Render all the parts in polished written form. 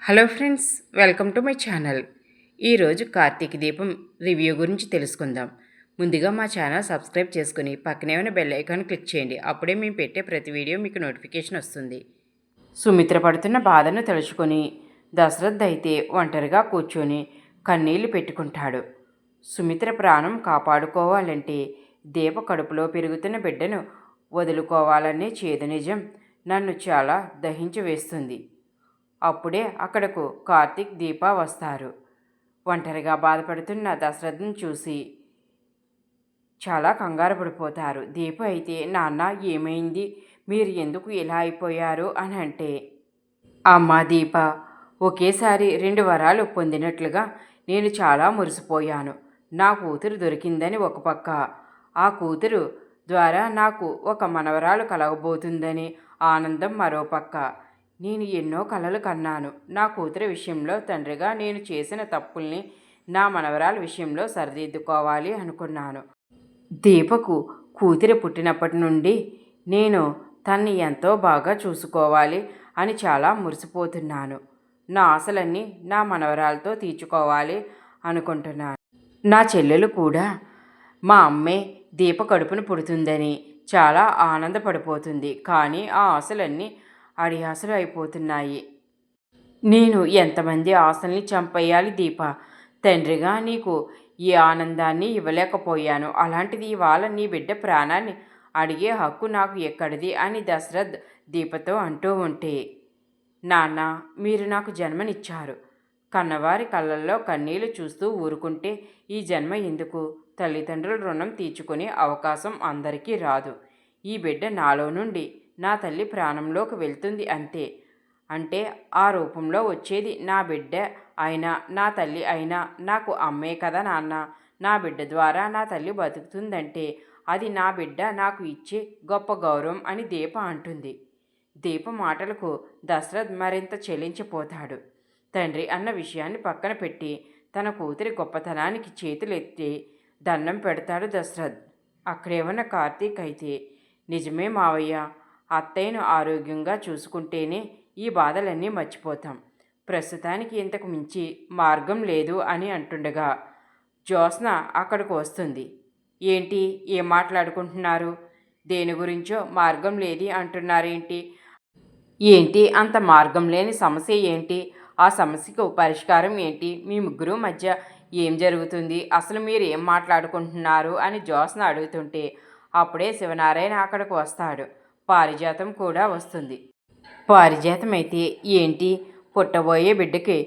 Hello friends, welcome to my channel. ఈరోజు కార్తీక దీపం review గురించి తెలుసుకుందాం. ముందుగా మా ఛానల్ సబ్స్క్రైబ్ చేసుకుని పక్కనే ఉన్న బెల్ ఐకాన్ క్లిక్ చేయండి. అప్పుడే మేము పెట్టే ప్రతి వీడియో మీకు నోటిఫికేషన్ వస్తుంది. సుమిత్ర పడుతున్న బాధను తెలుసుకొని దశరథ్ అయితే ఒంటరిగా కూర్చొని కన్నీళ్లు పెట్టుకుంటాడు. సుమిత్ర ప్రాణం కాపాడుకోవాలంటే దీప కడుపులో పెరుగుతున్న బిడ్డను వదులుకోవాలనే చేదు నిజం నన్ను చాలా దహించి వేస్తుంది. అప్పుడే అక్కడకు కార్తీక్, దీప వస్తారు. ఒంటరిగా బాధపడుతున్న దశరథ్ని చూసి చాలా కంగారు పడిపోతారు. దీప అయితే, నాన్న ఏమైంది, మీరు ఎందుకు ఇలా అయిపోయారు అని అంటే, అమ్మా దీప, ఒకేసారి 2 వరాలు పొందినట్లుగా నేను చాలా మురిసిపోయాను. నా కూతురు దొరికిందని ఒక పక్క, ఆ కూతురు ద్వారా నాకు ఒక మనవరాలు కలగబోతుందని ఆనందం మరో పక్క. నేను ఎన్నో కలలు కన్నాను. నా కూతురి విషయంలో తండ్రిగా నేను చేసిన తప్పుల్ని నా మనవరాల విషయంలో సరిదిద్దుకోవాలి అనుకున్నాను. దీపకు కూతురి పుట్టినప్పటి నుండి నేను తన్ని ఎంతో బాగా చూసుకోవాలి అని చాలా మురిసిపోతున్నాను. నా ఆశలన్నీ నా మనవరాలతో తీర్చుకోవాలి అనుకుంటున్నాను. నా చెల్లెలు కూడా మా అమ్మే దీప కడుపును పుడుతుందని చాలా ఆనందపడిపోతుంది. కానీ ఆ ఆశలన్నీ అడియాసలు అయిపోతున్నాయి. నేను ఎంతమంది ఆశల్ని చంపేయాలి దీప? తండ్రిగా నీకు ఈ ఆనందాన్ని ఇవ్వలేకపోయాను. అలాంటిది ఇవాళ నీ బిడ్డ ప్రాణాన్ని అడిగే హక్కు నాకు ఎక్కడిది అని దశరథ్ దీపతో అంటూ ఉంటే, నాన్న, మీరు నాకు జన్మనిచ్చారు. కన్నవారి కళ్ళల్లో కన్నీళ్లు చూస్తూ ఊరుకుంటే ఈ జన్మ ఎందుకు? తల్లిదండ్రుల రుణం తీర్చుకునే అవకాశం అందరికీ రాదు. ఈ బిడ్డ నాలో నుండి నా తల్లి ప్రాణంలోకి వెళ్తుంది అంతే. అంటే ఆ రూపంలో వచ్చేది నా బిడ్డ అయినా నా తల్లి అయినా నాకు అమ్మే కదా నాన్న. నా బిడ్డ ద్వారా నా తల్లి బతుకుతుందంటే అది నా బిడ్డ నాకు ఇచ్చే గొప్ప గౌరవం అని దీప అంటుంది. దీప మాటలకు దశరథ్ మరింత చెలించిపోతాడు. తండ్రి అన్న విషయాన్ని పక్కన పెట్టి తన కూతురి గొప్పతనానికి చేతులెత్తి దండం పెడతాడు దశరథ్. అక్కడేమన్న కార్తీక్ అయితే, నిజమే మావయ్య, అత్తయ్యను ఆరోగ్యంగా చూసుకుంటేనే ఈ బాధలన్నీ మర్చిపోతాం. ప్రస్తుతానికి ఇంతకు మించి మార్గం లేదు అని అంటుండగా జ్యోత్స్న అక్కడికి వస్తుంది. ఏంటి, ఏం మాట్లాడుకుంటున్నారు? దేని గురించో మార్గం లేది అంటున్నారేంటి? ఏంటి అంత మార్గం లేని సమస్య ఏంటి? ఆ సమస్యకు పరిష్కారం ఏంటి? మీ ముగ్గురు మధ్య ఏం జరుగుతుంది? అసలు మీరు ఏం మాట్లాడుకుంటున్నారు అని జ్యోత్స్న అడుగుతుంటే అప్పుడే శివనారాయణ అక్కడికి వస్తాడు. పారిజాతం కూడా వస్తుంది. పారిజాతం అయితే, ఏంటి, పుట్టబోయే బిడ్డకి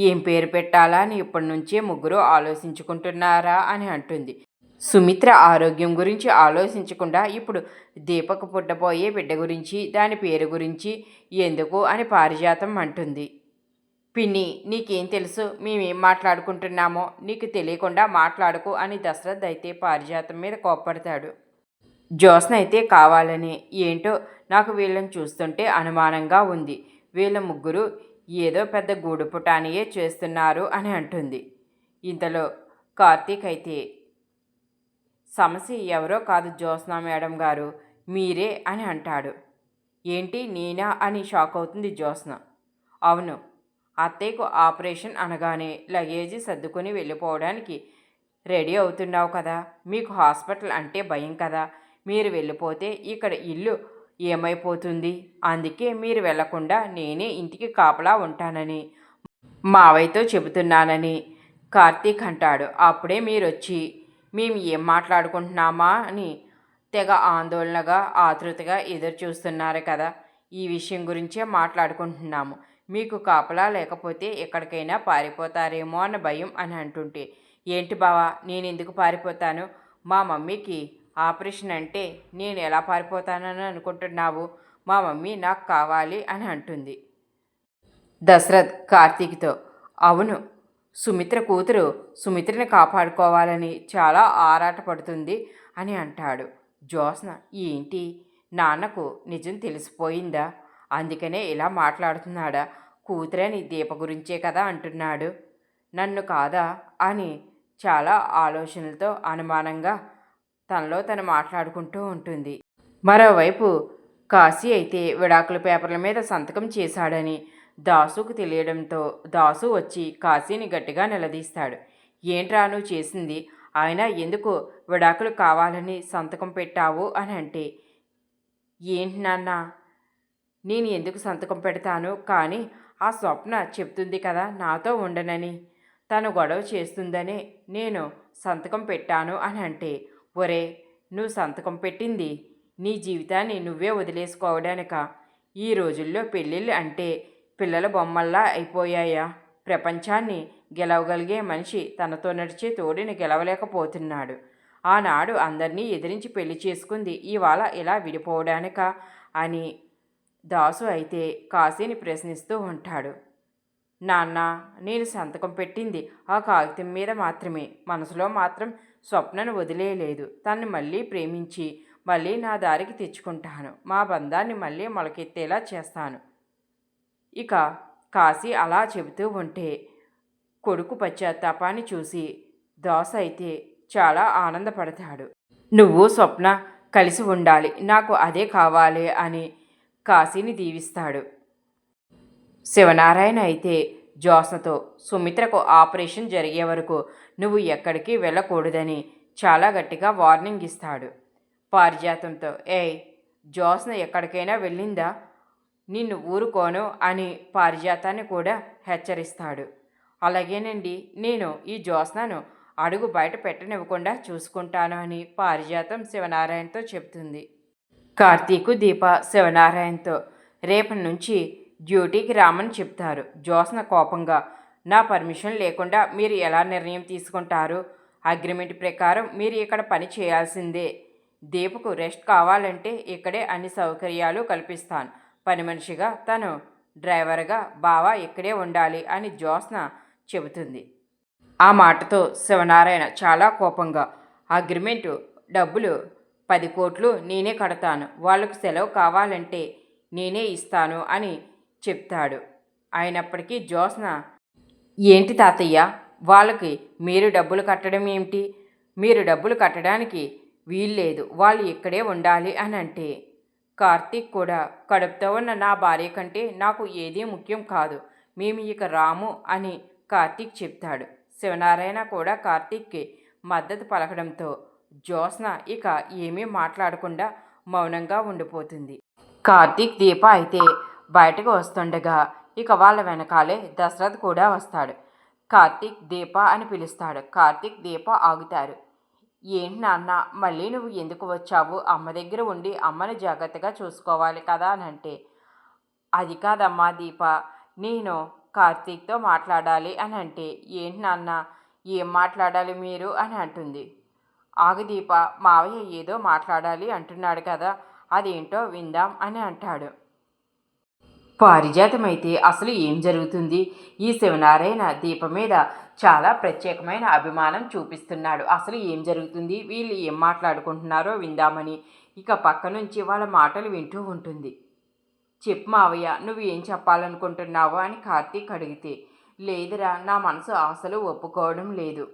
ఏం పేరు పెట్టాలా అని ఇప్పటి నుంచే ముగ్గురు ఆలోచించుకుంటున్నారా అని అంటుంది. సుమిత్ర ఆరోగ్యం గురించి ఆలోచించకుండా ఇప్పుడు దీపకు పుట్టబోయే బిడ్డ గురించి, దాని పేరు గురించి ఎందుకు అని పారిజాతం అంటుంది. పిన్ని, నీకేం తెలుసు మేమేం మాట్లాడుకుంటున్నామో? నీకు తెలియకుండా మాట్లాడుకు అని దశరథ్ అయితే పారిజాతం మీద కోప్పడతాడు. జ్యోత్స్న అయితే కావాలని, ఏంటో నాకు వీళ్ళని చూస్తుంటే అనుమానంగా ఉంది. వీళ్ళ ముగ్గురు ఏదో పెద్ద గూడుపుటానియే చేస్తున్నారు అని అంటుంది. ఇంతలో కార్తీక్ అయితే, సమస్య ఎవరో కాదు జ్యోత్స్న మేడం గారు, మీరే అని అంటాడు. ఏంటి, నేనా అని షాక్ అవుతుంది జ్యోత్స్న. అవును, అత్తయ్యకు ఆపరేషన్ అనగానే లగేజీ సర్దుకొని వెళ్ళిపోవడానికి రెడీ అవుతున్నావు కదా. మీకు హాస్పిటల్ అంటే భయం కదా. మీరు వెళ్ళిపోతే ఇక్కడ ఇల్లు ఏమైపోతుంది? అందుకే మీరు వెళ్లకుండా నేనే ఇంటికి కాపలా ఉంటానని మావయ్యతో చెబుతున్నానని కార్తీక్ అంటాడు. అప్పుడే మీరొచ్చి మేము ఏం మాట్లాడుకుంటున్నామా అని తెగ ఆందోళనగా ఆతృతగా ఎదురు చూస్తున్నారు కదా. ఈ విషయం గురించే మాట్లాడుకుంటున్నాము. మీకు కాపలా లేకపోతే ఎక్కడికైనా పారిపోతారేమో అన్న భయం అని అంటుంటే, ఏంటి బావా, నేను ఎందుకు పారిపోతాను? మా మమ్మీకి ఆపరేషన్ అంటే నేను ఎలా పారిపోతానని అనుకుంటున్నావు? మా మమ్మీ నాకు కావాలి అని అంటుంది. దశరథ్ కార్తీక్తో, అవును, సుమిత్ర కూతురు సుమిత్రని కాపాడుకోవాలని చాలా ఆరాటపడుతుంది అని అంటాడు. జ్యోత్స్న, ఏంటి, నాన్నకు నిజం తెలిసిపోయిందా? అందుకనే ఇలా మాట్లాడుతున్నాడా? కూతురని దీప గురించే కదా అంటున్నాడు, నన్ను కాదా అని చాలా ఆలోచనలతో అనుమానంగా తనలో తను మాట్లాడుకుంటూ ఉంటుంది. మరోవైపు కాశీ అయితే విడాకుల పేపర్ల మీద సంతకం చేశాడని దాసుకు తెలియడంతో దాసు వచ్చి కాశీని గట్టిగా నిలదీస్తాడు. ఏంట్రా నువ్వు చేసింది? ఆయన ఎందుకు విడాకులు కావాలని సంతకం పెట్టావు అని అంటే, ఏంటి నాన్న, నేను ఎందుకు సంతకం పెడతాను? కానీ ఆ స్వప్న చెప్తుంది కదా నాతో ఉండనని, తను గొడవ చేస్తుందనే నేను సంతకం పెట్టాను అని అంటే, ఒరే, నువ్వు సంతకం పెట్టింది నీ జీవితాన్ని నువ్వే వదిలేసుకోవడానిక? ఈ రోజుల్లో పెళ్ళిళ్ళు అంటే పిల్లల బొమ్మల్లా అయిపోయాయా? ప్రపంచాన్ని గెలవగలిగే మనిషి తనతో నడిచే తోడిని గెలవలేకపోతున్నాడు. ఆనాడు అందరినీ ఎదిరించి పెళ్లి చేసుకుంది, ఇవాళ ఇలా విడిపోవడానిక అని దాసు అయితే కాశీని ప్రశ్నిస్తూ ఉంటాడు. నాన్న, నేను సంతకం పెట్టింది ఆ కాగితం మీద మాత్రమే. మనసులో మాత్రం స్వప్నను వదిలేయలేదు. తన్ని మళ్ళీ ప్రేమించి మళ్ళీ నా దారికి తెచ్చుకుంటాను. మా బంధాన్ని మళ్ళీ మొలకెత్తేలా చేస్తాను. ఇక కాశీ అలా చెబుతూ ఉంటే కొడుకు పశ్చాత్తాపాన్ని చూసి దాసు అయితే చాలా ఆనందపడతాడు. నువ్వు స్వప్న కలిసి ఉండాలి, నాకు అదే కావాలి అని కాశీని దీవిస్తాడు. శివనారాయణ అయితే జ్యోత్స్నతో సుమిత్రకు ఆపరేషన్ జరిగే వరకు నువ్వు ఎక్కడికి వెళ్ళకూడదని చాలా గట్టిగా వార్నింగ్ ఇస్తాడు. పారిజాతంతో, ఏయ్, జ్యోత్స్న ఎక్కడికైనా వెళ్ళిందా? నిన్ను ఊరుకోను అని పారిజాతాన్ని కూడా హెచ్చరిస్తాడు. అలాగేనండి, నేను ఈ జ్యోత్స్నను అడుగు బయట పెట్టనివ్వకుండా చూసుకుంటాను అని పారిజాతం శివనారాయణతో చెప్తుంది. కార్తీకు దీప శివనారాయణతో రేపటి నుంచి డ్యూటీకి రామని చెప్తారు. జ్యోత్స్న కోపంగా, నా పర్మిషన్ లేకుండా మీరు ఎలా నిర్ణయం తీసుకుంటారు? అగ్రిమెంట్ ప్రకారం మీరు ఇక్కడ పని చేయాల్సిందే. దీపకు రెస్ట్ కావాలంటే ఇక్కడే అన్ని సౌకర్యాలు కల్పిస్తాను. పని మనిషిగా, తను డ్రైవర్గా బావ ఇక్కడే ఉండాలి అని జ్యోత్స్న చెబుతుంది. ఆ మాటతో శివనారాయణ చాలా కోపంగా, అగ్రిమెంటు డబ్బులు 10 కోట్లు నేనే కడతాను, వాళ్ళకు సెలవు కావాలంటే నేనే ఇస్తాను అని చెప్తాడు. అయినప్పటికీ జ్యోత్స్న, ఏంటి తాతయ్య, వాళ్ళకి మీరు డబ్బులు కట్టడం ఏమిటి? మీరు డబ్బులు కట్టడానికి వీల్లేదు, వాళ్ళు ఇక్కడే ఉండాలి అని అంటే, కార్తీక్ కూడా, కడుపుతో ఉన్న నా భార్య కంటే నాకు ఏదీ ముఖ్యం కాదు, మేము ఇక రాము అని కార్తీక్ చెప్తాడు. శివనారాయణ కూడా కార్తీక్కి మద్దతు పలకడంతో జ్యోత్స్న ఇక ఏమీ మాట్లాడకుండా మౌనంగా ఉండిపోతుంది. కార్తీక్ దీప అయితే బయటకు వస్తుండగా ఇక వాళ్ళ వెనకాలే దశరథ్ కూడా వస్తాడు. కార్తీక్ దీప అని పిలుస్తాడు. కార్తీక్ దీప ఆగుతారు. ఏంటి నాన్న, మళ్ళీ నువ్వు ఎందుకు వచ్చావు? అమ్మ దగ్గర ఉండి అమ్మని జాగ్రత్తగా చూసుకోవాలి కదా అని అంటే, అది కాదమ్మా దీప, నేను కార్తీక్తో మాట్లాడాలి అని అంటే, ఏంటి నాన్న, ఏం మాట్లాడాలి మీరు అని అంటుంది. ఆగు దీప, మావయ్య ఏదో మాట్లాడాలి అంటున్నాడు కదా, అదేంటో విందాం అని అంటాడు. పారిజాతమైతే అసలు ఏం జరుగుతుంది? ఈ శివనారాయణ దీప మీద చాలా ప్రత్యేకమైన అభిమానం చూపిస్తున్నాడు. అసలు ఏం జరుగుతుంది? వీళ్ళు ఏం మాట్లాడుకుంటున్నారో విందామని ఇక పక్క నుంచి వాళ్ళ మాటలు వింటూ ఉంటుంది. చెప్పు మావయ్య, నువ్వు ఏం చెప్పాలనుకుంటున్నావు అని కార్తీక్ అడిగితే, లేదురా, నా మనసు అసలు ఒప్పుకోవడం లేదు.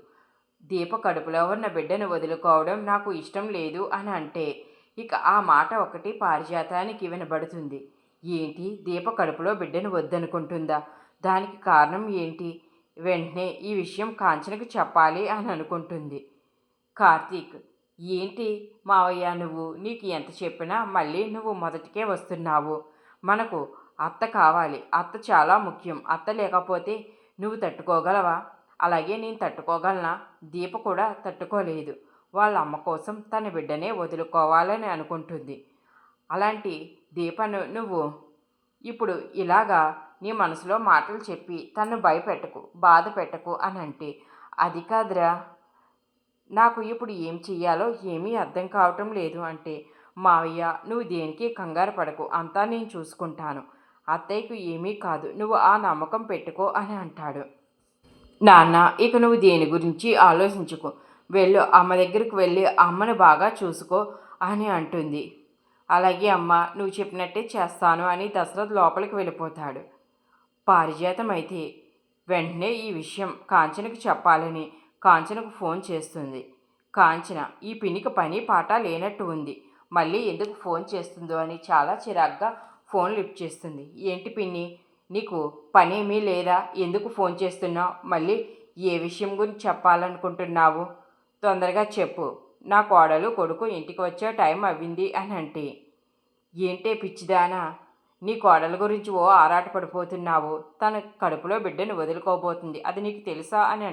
దీప కడుపులో ఉన్న బిడ్డను వదులుకోవడం నాకు ఇష్టం లేదు అని అంటే ఇక ఆ మాట ఒకటి పారిజాతానికి వినబడుతుంది. ఏంటి, దీప కడుపులో బిడ్డను వద్దనుకుంటుందా? దానికి కారణం ఏంటి? వెంటనే ఈ విషయం కాంచనకు చెప్పాలి అని అనుకుంటుంది. కార్తీక్, ఏంటి మావయ్య నువ్వు, నీకు ఎంత చెప్పినా మళ్ళీ నువ్వు మొదటికే వస్తున్నావు. మనకు అత్త కావాలి, అత్త చాలా ముఖ్యం. అత్త లేకపోతే నువ్వు తట్టుకోగలవా? అలాగే నేను తట్టుకోగలనా? దీప కూడా తట్టుకోలేదు. వాళ్ళ అమ్మ కోసం తన బిడ్డనే వదులుకోవాలని అనుకుంటుంది. అలాంటి దీపను నువ్వు ఇప్పుడు ఇలాగా నీ మనసులో మాటలు చెప్పి తను భయపెట్టకు, బాధ పెట్టకు అని అంటే, అది కాదురా, నాకు ఇప్పుడు ఏం చెయ్యాలో ఏమీ అర్థం కావటం లేదు అంటే, మావయ్య నువ్వు దేనికి కంగారు పడకు, అంతా నేను చూసుకుంటాను. అత్తయ్యకు ఏమీ కాదు, నువ్వు ఆ నమ్మకం పెట్టుకో అని అంటాడు. నాన్న, ఇక నువ్వు దేని గురించి ఆలోచించుకో, వెళ్ళు, అమ్మ దగ్గరికి వెళ్ళి అమ్మను బాగా చూసుకో అని అంటుంది. అలాగే అమ్మ, నువ్వు చెప్పినట్టే చేస్తాను అని దశరథ్ లోపలికి వెళ్ళిపోతాడు. పారిజాతం అయితే వెంటనే ఈ విషయం కాంచనకు చెప్పాలని కాంచనకు ఫోన్ చేస్తుంది. కాంచన ఈ పినికి పని పాట లేనట్టు ఉంది, మళ్ళీ ఎందుకు ఫోన్ చేస్తుందో అని చాలా చిరాగ్గా ఫోన్ లిఫ్ట్ చేస్తుంది. ఏంటి పిన్ని, నీకు పనేమీ లేదా? ఎందుకు ఫోన్ చేస్తున్నావు? మళ్ళీ ఏ విషయం గురించి చెప్పాలనుకుంటున్నావు? తొందరగా చెప్పు. నా కోడలు కొడుకు ఇంటికి వచ్చే టైం అవ్వింది అని అంటే, ఏంటే పిచ్చిదానా, నీ కోడల గురించి ఓ ఆరాటపడిపోతున్నావు. తన కడుపులో బిడ్డను వదులుకోబోతుంది, అది నీకు తెలుసా అని